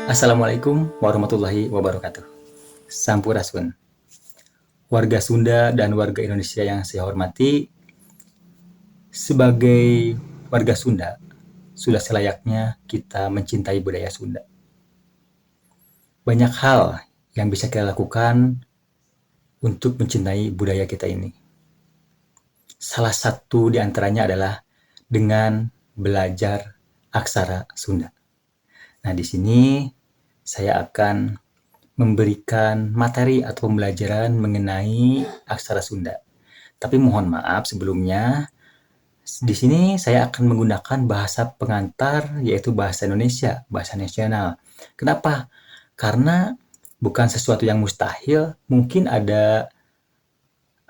Assalamualaikum warahmatullahi wabarakatuh. Sampurasun. Warga Sunda dan warga Indonesia yang saya hormati, sebagai warga Sunda, sudah selayaknya kita mencintai budaya Sunda. Banyak hal yang bisa kita lakukan untuk mencintai budaya kita ini. Salah satu di antaranya adalah dengan belajar aksara Sunda. Nah, di sini saya akan memberikan materi atau pembelajaran mengenai aksara Sunda. Tapi mohon maaf sebelumnya, di sini saya akan menggunakan bahasa pengantar yaitu bahasa Indonesia, bahasa nasional. Kenapa? Karena bukan sesuatu yang mustahil, mungkin ada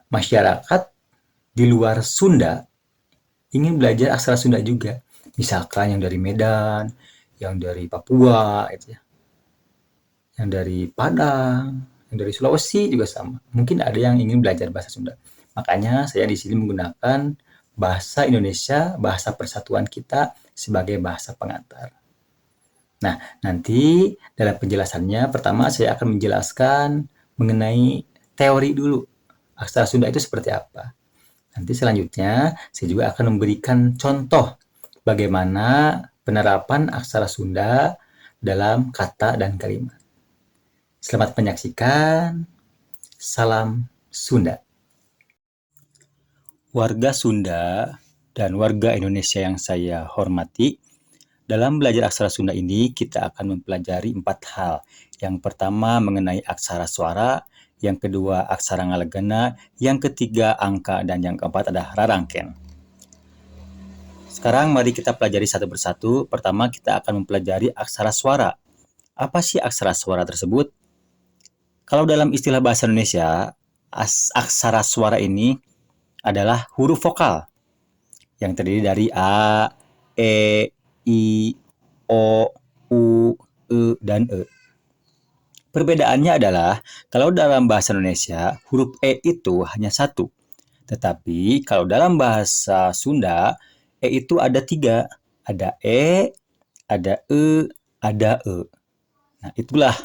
masyarakat di luar Sunda ingin belajar aksara Sunda juga. Misalkan yang dari Medan, yang dari Papua, gitu ya, yang dari Padang, yang dari Sulawesi juga sama. Mungkin ada yang ingin belajar bahasa Sunda. Makanya saya di sini menggunakan bahasa Indonesia, bahasa persatuan kita sebagai bahasa pengantar. Nah, nanti dalam penjelasannya pertama saya akan menjelaskan mengenai teori dulu. Aksara Sunda itu seperti apa. Nanti selanjutnya saya juga akan memberikan contoh bagaimana penerapan aksara Sunda dalam kata dan kalimat. Selamat menyaksikan. Salam Sunda. Warga Sunda dan warga Indonesia yang saya hormati, dalam belajar aksara Sunda ini kita akan mempelajari 4 hal. Yang pertama mengenai aksara suara, yang kedua aksara ngalegena, yang ketiga angka, dan yang keempat adalah rarangken. Sekarang mari kita pelajari satu persatu. Pertama kita akan mempelajari aksara suara. Apa sih aksara suara tersebut? Kalau dalam istilah bahasa Indonesia, aksara suara ini adalah huruf vokal yang terdiri dari A, E, I, O, U, E, dan E. Perbedaannya adalah, kalau dalam bahasa Indonesia, huruf E itu hanya satu. Tetapi kalau dalam bahasa Sunda, E itu ada 3. Ada E, ada E, ada E. Nah, itulah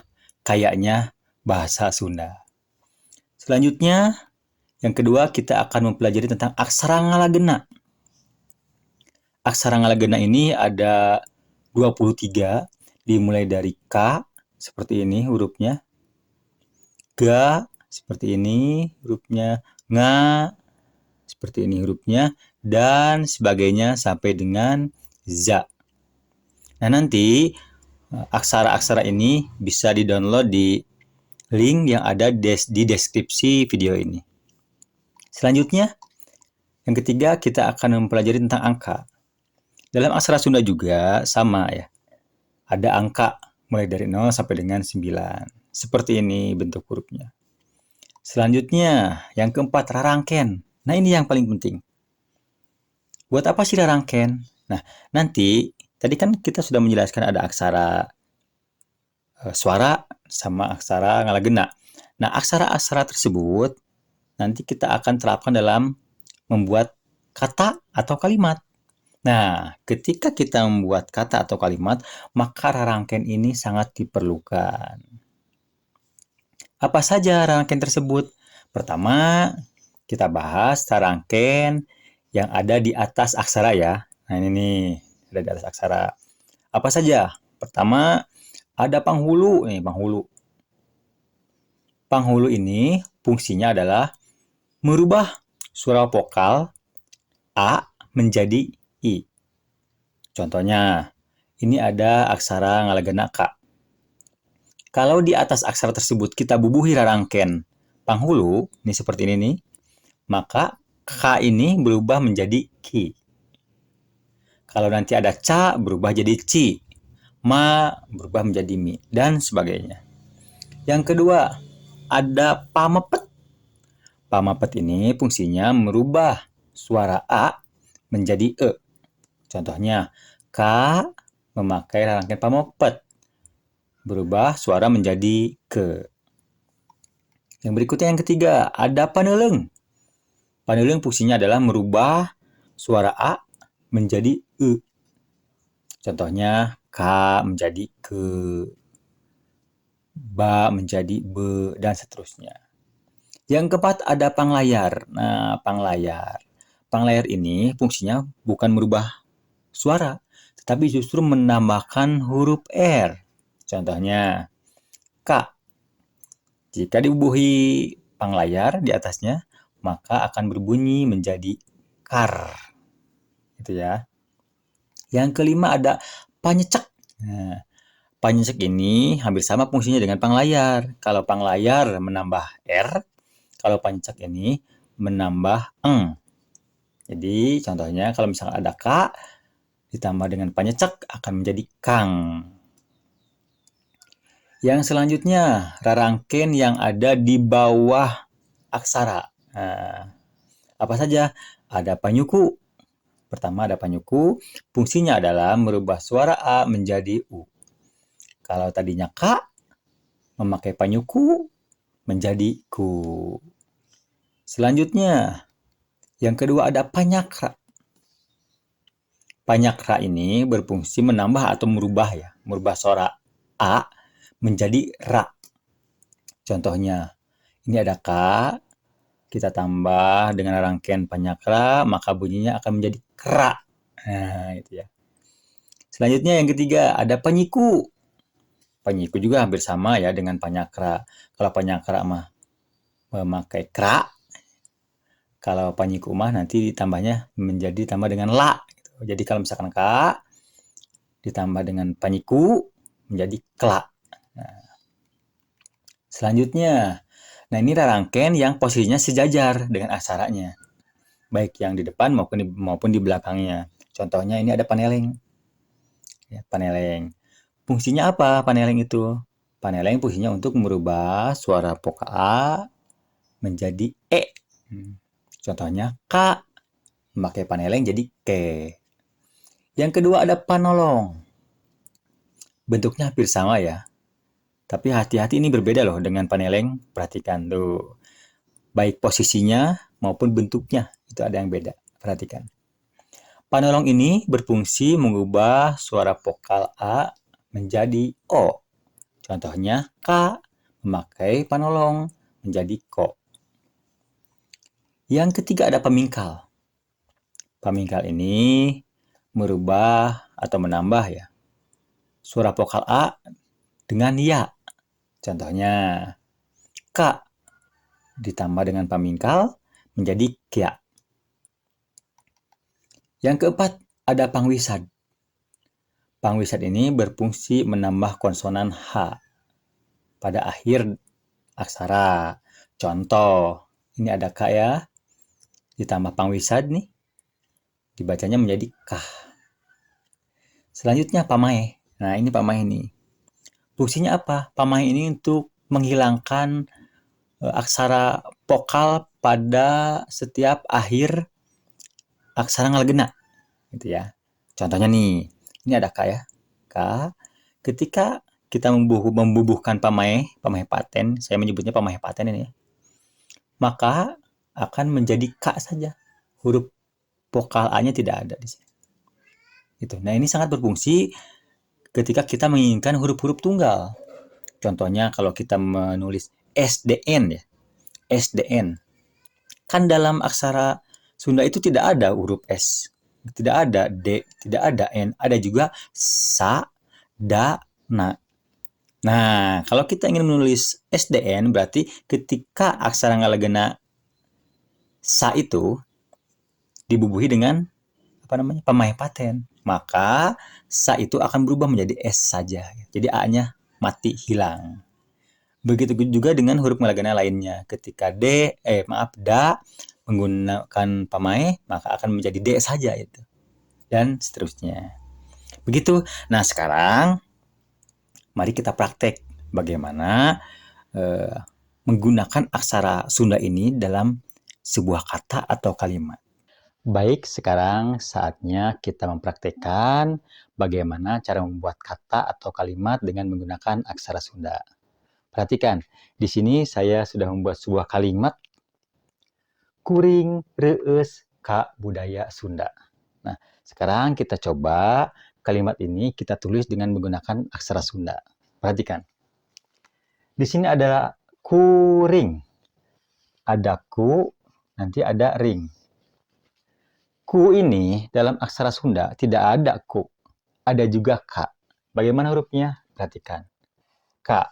kayaknya bahasa Sunda. Selanjutnya, yang kedua kita akan mempelajari tentang aksara ngalagena. Aksara ngalagena ini ada 23, dimulai dari K, seperti ini hurufnya. Ga, seperti ini hurufnya. Nga, seperti ini hurufnya. Dan sebagainya sampai dengan za. Nah, nanti aksara-aksara ini bisa di-download di link yang ada di deskripsi video ini. Selanjutnya, yang ketiga kita akan mempelajari tentang angka. Dalam aksara Sunda juga sama ya. Ada angka mulai dari 0 sampai dengan 9. Seperti ini bentuk hurufnya. Selanjutnya, yang keempat rarangken. Nah, ini yang paling penting. Buat apa sih rarangken? Nah, nanti tadi kan kita sudah menjelaskan ada aksara suara sama aksara ngalagena. Nah, aksara-aksara tersebut nanti kita akan terapkan dalam membuat kata atau kalimat. Nah, ketika kita membuat kata atau kalimat, maka rarangken ini sangat diperlukan. Apa saja rarangken tersebut? Pertama, kita bahas rarangken yang ada di atas aksara ya. Nah, ini nih, ada di atas aksara. Apa saja? Pertama, ada panghulu. Nih, panghulu. Panghulu ini fungsinya adalah merubah suara vokal A menjadi I. Contohnya, ini ada aksara ngalegena K. Kalau di atas aksara tersebut kita bubuhi rarangken panghulu, ini seperti ini nih, maka K ini berubah menjadi Ki. Kalau nanti ada Ca berubah jadi Ci, Ma berubah menjadi Mi, dan sebagainya. Yang kedua, ada pamepet. Pamepet ini fungsinya merubah suara A menjadi E. Contohnya, K memakai rarangken pamepet, berubah suara menjadi ke. Yang berikutnya yang ketiga, ada paneuleng. Paneuleng fungsinya adalah merubah suara A menjadi E. Contohnya, K menjadi ke. ba menjadi be, dan seterusnya. Yang keempat ada panglayar. Nah, panglayar. Panglayar ini fungsinya bukan merubah suara, tetapi justru menambahkan huruf R. Contohnya, K. Jika dibubuhi panglayar di atasnya, maka akan berbunyi menjadi kar. Itu ya. Yang kelima ada panyecek. Nah, panyecek ini hampir sama fungsinya dengan panglayar. Kalau panglayar menambah R, kalau panyecek ini menambah eng. Jadi contohnya kalau misalkan ada K ditambah dengan panyecek akan menjadi kang. Yang selanjutnya, rarangken yang ada di bawah aksara. Nah, apa saja? Ada panyuku. Pertama ada panyuku, fungsinya adalah merubah suara A menjadi U. Kalau tadinya K, memakai panyuku menjadi ku. Selanjutnya, yang kedua ada panyakra. Panyakra ini berfungsi menambah atau merubah suara A menjadi ra. Contohnya, ini ada K, kita tambah dengan rangkaian panyakra, maka bunyinya akan menjadi kra. Nah, itu ya. Selanjutnya yang ketiga ada penyiku. Penyiku juga hampir sama ya dengan panyakra. Kalau panyakra mah memakai kra, kalau penyiku mah nanti ditambahnya menjadi tambah dengan la. Jadi kalau misalkan K ditambah dengan penyiku menjadi kla. Nah, selanjutnya, nah ini rangkaian yang posisinya sejajar dengan aksaranya, baik yang di depan maupun di belakangnya. Contohnya ini ada paneleng. Ya, paneleng. Fungsinya apa paneleng itu? Paneleng fungsinya untuk merubah suara vokal A menjadi E. Contohnya K, memakai paneleng jadi ke. Yang kedua ada panolong. Bentuknya hampir sama ya. Tapi hati-hati ini berbeda loh dengan paneleng. Perhatikan tuh. Baik posisinya maupun bentuknya itu ada yang beda. Perhatikan. Panolong ini berfungsi mengubah suara vokal A menjadi O. Contohnya K memakai panolong menjadi ko. Yang ketiga ada pemingkal. Pemingkal ini merubah atau menambah ya suara vokal A dengan ya. Contohnya K ditambah dengan pemingkal menjadi kya. Yang keempat ada pangwisad. Pangwisad ini berfungsi menambah konsonan H pada akhir aksara. Contoh, ini ada K ya, ditambah pangwisad nih, dibacanya menjadi kah. Selanjutnya pamae. Nah ini pamae nih. Fungsinya apa? Pamae ini untuk menghilangkan aksara vokal pada setiap akhir aksara ngalegena. Gitu ya. Contohnya nih, ini ada K ya. K. Ketika kita membubuhkan pamae paten, saya menyebutnya pamae paten ini ya, maka akan menjadi K saja. Huruf vokal A-nya tidak ada di sini. Itu. Nah, ini sangat berfungsi ketika kita menginginkan huruf-huruf tunggal. Contohnya kalau kita menulis SDN ya. SDN. Kan dalam aksara Sunda itu tidak ada huruf S. Tidak ada D, tidak ada N. Ada juga sa, da, na. Nah, kalau kita ingin menulis SDN berarti ketika aksara ngalegena sa itu dibubuhi dengan pamae paten, maka sa itu akan berubah menjadi S saja. Jadi A-nya mati hilang. Begitu juga dengan huruf ngalegena lainnya. Ketika da menggunakan pamae, maka akan menjadi D saja itu. Dan seterusnya. Begitu. Nah, sekarang mari kita praktek bagaimana menggunakan aksara Sunda ini dalam sebuah kata atau kalimat. Baik, sekarang saatnya kita mempraktekkan bagaimana cara membuat kata atau kalimat dengan menggunakan aksara Sunda. Perhatikan, di sini saya sudah membuat sebuah kalimat kuring reus ka budaya Sunda. Nah, sekarang kita coba kalimat ini kita tulis dengan menggunakan aksara Sunda. Perhatikan. Di sini ada kuring. Ada ku, nanti ada ring. Ku ini dalam aksara Sunda tidak ada ku. Ada juga ka. Bagaimana hurufnya? Perhatikan. Ka.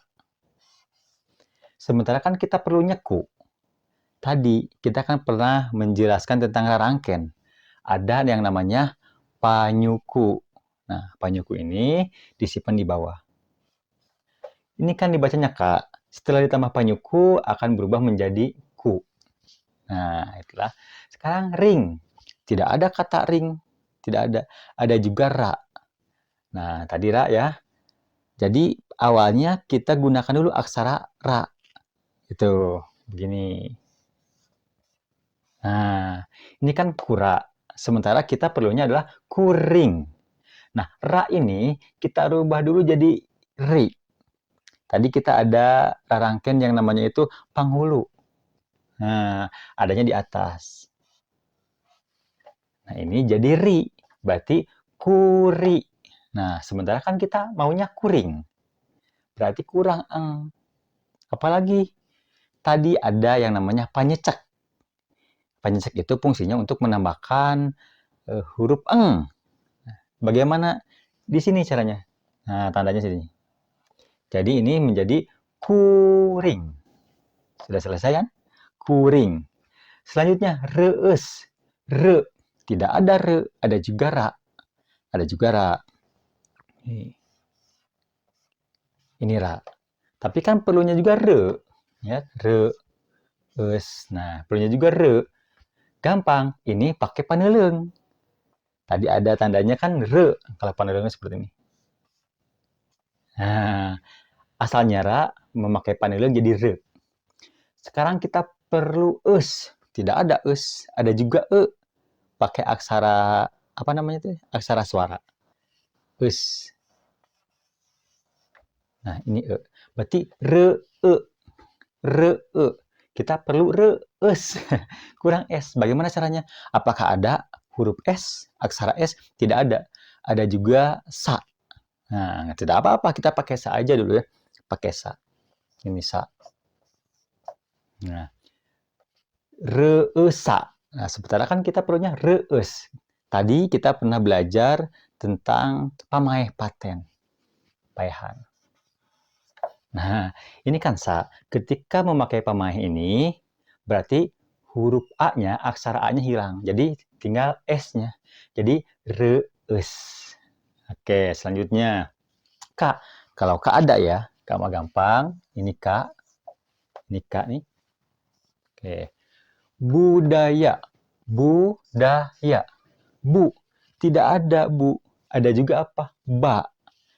Sementara kan kita perlunya ku. Tadi kita kan pernah menjelaskan tentang rangken. Ada yang namanya panyuku. Nah, panyuku ini disimpan di bawah. Ini kan dibacanya ka. Setelah ditambah panyuku akan berubah menjadi ku. Nah, itulah. Sekarang ring. Tidak ada kata ring. Tidak ada. Ada juga ra. Nah, tadi ra ya. Jadi, awalnya kita gunakan dulu aksara ra. Itu. Begini. Nah, ini kan kura. Sementara kita perlunya adalah kuring. Nah, ra ini kita rubah dulu jadi ri. Tadi kita ada rangken yang namanya itu panghulu. Nah, adanya di atas. Nah, ini jadi ri. Berarti kuri. Nah, sementara kan kita maunya kuring. Berarti kurang eng. Apalagi tadi ada yang namanya panyecek. Panyecek itu fungsinya untuk menambahkan huruf eng. Bagaimana di sini caranya? Nah, tandanya sini. Jadi ini menjadi kuring. Sudah selesai kan? Kuring. Selanjutnya reus. Re. Tidak ada re, ada juga ra. Ada juga ra. Ini ra. Tapi kan perlunya juga re. Ya, re. Us. Nah, perlunya juga re. Gampang. Ini pakai paneleng. Tadi ada tandanya kan re. Kalau panelengnya seperti ini. Nah, asalnya ra memakai paneleng jadi re. Sekarang kita perlu us. Tidak ada us. Ada juga e. Pakai aksara, apa namanya itu? Aksara suara. Us. Nah, ini e. Berarti re, e. Re, e. Kita perlu re, es. Kurang s. Bagaimana caranya? Apakah ada huruf s? Aksara s? Tidak ada. Ada juga sa. Nah, tidak apa-apa. Kita pakai sa aja dulu ya. Pakai sa. Ini sa. Nah, reesa. Nah, sementara kan kita perlunya rees. Tadi kita pernah belajar tentang pamaeh paten. Paehan. Nah, ini kan sa. Ketika memakai pamaeh ini, berarti huruf A-nya, aksara A-nya hilang. Jadi tinggal S-nya. Jadi rees. Oke, selanjutnya. K. Kalau K ada ya, K mah gampang. Ini K. Ini K nih. Oke. Budaya. Budaya. Bu. Tidak ada bu. Ada juga apa? Ba.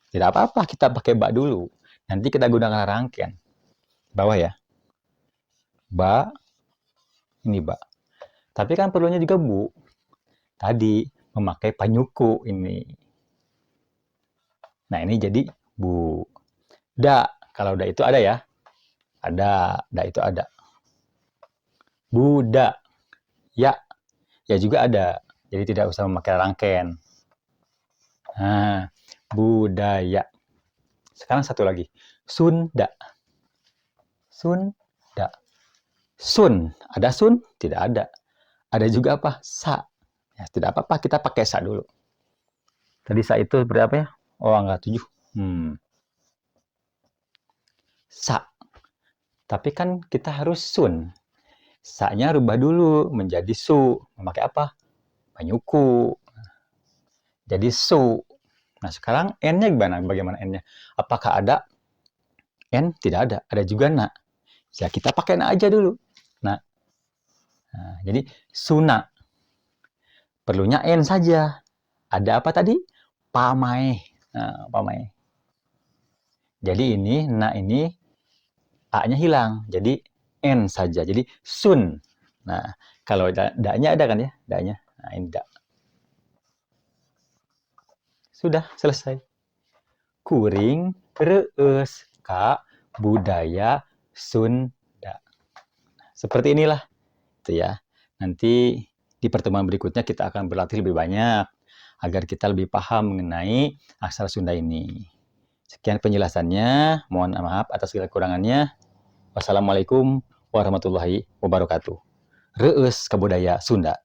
Tidak apa-apa, kita pakai ba dulu. Nanti kita gunakan rangkaian. Bawah ya. Ba. Ini ba. Tapi kan perlunya juga bu. Tadi memakai panyuku ini. Nah, ini jadi bu. Da. Kalau da itu ada ya. Ada. Da itu ada. Buda. Ya. Ya juga ada. Jadi tidak usah memakai rangkaian. Nah, budaya. Sekarang satu lagi. Sunda. Sunda. Sun. Ada sun? Tidak ada. Ada juga apa? Sa. Ya, tidak apa-apa. Kita pakai sa dulu. Tadi sa itu berapa ya? Oh, angka 7. Sa. Tapi kan kita harus sun. Sa-nya rubah dulu menjadi su. Memakai apa? Panyuku. Jadi su. Nah, sekarang n-nya gimana? Bagaimana n-nya? Apakah ada n? Tidak ada. Ada juga na. Ya, kita pakai na aja dulu. Nah, jadi suna. Perlunya n saja. Ada apa tadi? Pamaeh. Nah, pamaeh. Jadi ini, na ini, a-nya hilang. Jadi n saja. Jadi sun. Nah, kalau da-nya ada kan ya? Da-nya. Nah, ini da. Sudah, selesai. Kuring, reus, ka, budaya, Sunda. Seperti inilah. Itu ya. Nanti di pertemuan berikutnya kita akan berlatih lebih banyak agar kita lebih paham mengenai aksara Sunda ini. Sekian penjelasannya. Mohon maaf atas segala kekurangannya. Wassalamualaikum warahmatullahi wabarakatuh. Reus Kabudaya Sunda.